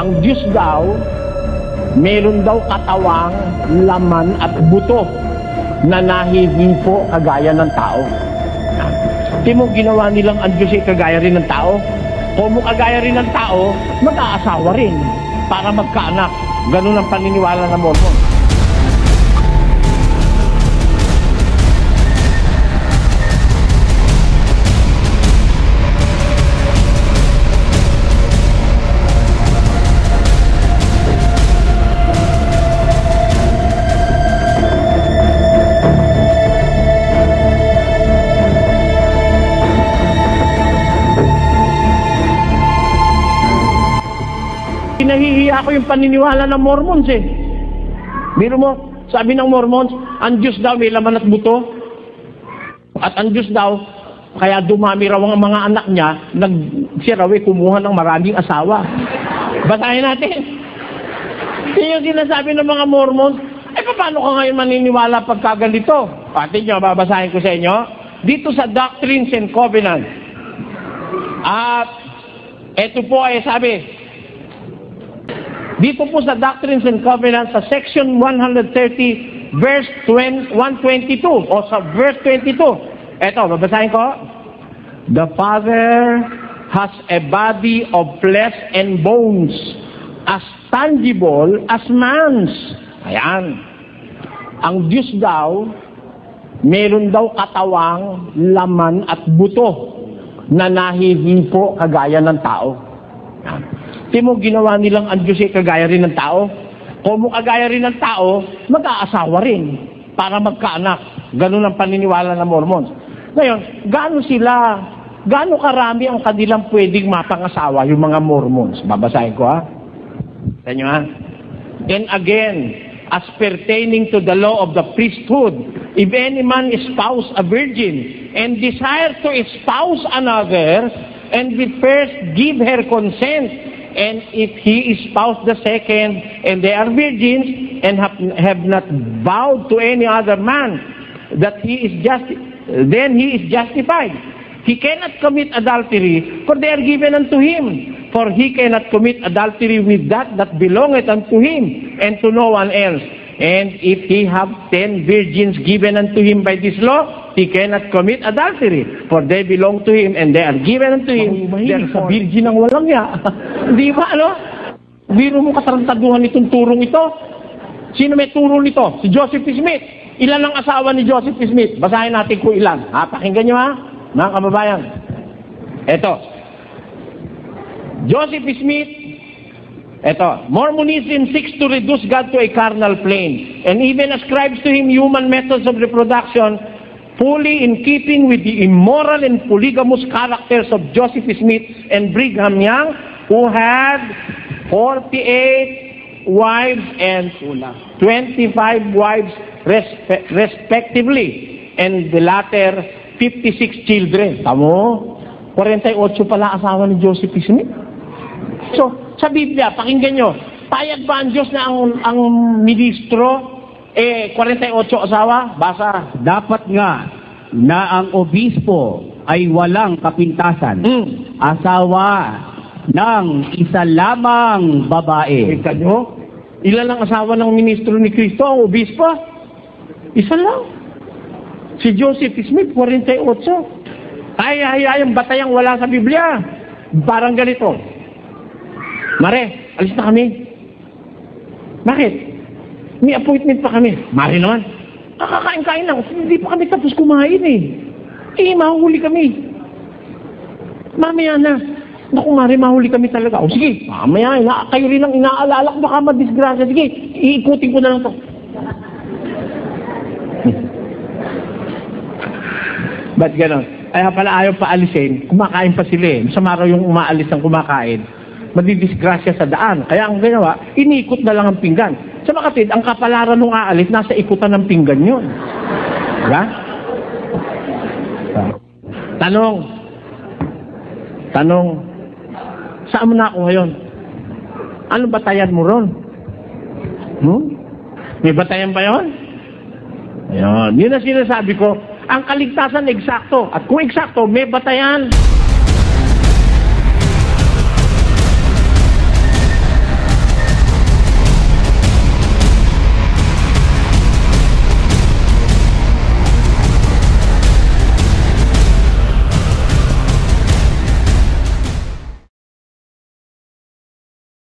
Ang Diyos daw, meron daw katawang, laman at buto na nahihipo kagaya ng tao. Di mo ginawa nilang ang Diyos ay kagaya rin ng tao? Kung kagaya rin ng tao, mag-aasawa rin para magkaanak. Ganun ang paniniwala ng Mormon. Nahihiya ako yung paniniwala ng Mormons eh. Biro mo, sabi ng Mormons, ang Diyos daw may laman at buto. At ang Diyos daw, kaya dumami raw ang mga anak niya, siya raw ay kumuha ng maraming asawa. Basahin natin. Yun yung sinasabi ng mga Mormons. Paano ka ngayon maniniwala pagka ganito? Pati nyo, babasahin ko sa inyo. Dito sa Doctrines and Covenants. At ito po ay sabi, dito po sa Doctrines and Covenants sa section 130 verse 122 o sa verse 22. Eto, babasahin ko. The Father has a body of flesh and bones as tangible as man's. Ayan. Ang Diyos daw, meron daw katawang, laman at buto na nahihipo kagaya ng tao. Ayan. Di mo ginawa nilang ang Diyos ay kagaya rin ng tao? Kung kagaya rin ng tao, mag-aasawa rin para magkaanak. Ganun ang paniniwala ng Mormons. Ngayon, gaano karami ang kanilang pwedeng mapangasawa, yung mga Mormons? Babasahin ko ha. Tanyo ha. And again, as pertaining to the law of the priesthood, if any man espouse a virgin and desire to espouse another, and will first give her consent, and if he espoused the second, and they are virgins, and have not vowed to any other man, that then he is justified. He cannot commit adultery, for they are given unto him. For he cannot commit adultery with that belongeth unto him, and to no one else. And if he have 10 virgins given unto him by this law, he cannot commit adultery, for they belong to him and they are given unto him. Sa virgin ang walang ya. Di ba, ano? Biro mo katarantaduhan itong turong ito. Sino may turong nito? Si Joseph Smith. Ilan ang asawa ni Joseph Smith? Basahin natin kung ilan. Pakinggan nyo ha, mga kababayan. Eto. Joseph Smith. Eto, Mormonism seeks to reduce God to a carnal plane and even ascribes to him human methods of reproduction fully in keeping with the immoral and polygamous characters of Joseph Smith and Brigham Young, who had 48 wives and 25 wives respectively, and the latter 56 children. Tamo, 48 pala asawa ni Joseph Smith. So, sa Biblia, pakinggan nyo, payag ba ang Diyos na ang ministro, 48 asawa? Basa. Dapat nga na ang obispo ay walang kapintasan. Asawa ng isa lamang babae. Ika nyo, ilan ang asawa ng ministro ni Kristo, ang obispo? Isa lang. Si Joseph Smith, 48. Ay, batayang wala sa Biblia. Parang ganito. Mare, alis na kami. Bakit? May appointment pa kami. Mare naman. Kakakain-kain lang. Hindi pa kami tapos kumain eh. Mahuli kami. Mamaya na. Naku, Mare, mahuli kami talaga. O sige, mamaya, kayo rin ang inaalala ko. Baka madisgrasya. Sige, iikutin ko na lang to. Ba't gano'n? Ay, pala ayaw pa alisin. Kumakain pa sila eh. Masama raw yung umaalis ng kumakain. Madidisgrasya sa daan. Kaya ang ginawa, inikot na lang ang pinggan. Sa makatid, ang kapalaran ng aalis, nasa ikutan ng pinggan yun. Diba? Tanong, saan mo nakuha yun? Anong batayan mo ron? May batayan ba yun? Ayun. Yun ang sinasabi ko, ang kaligtasan eksakto. At kung eksakto, may batayan.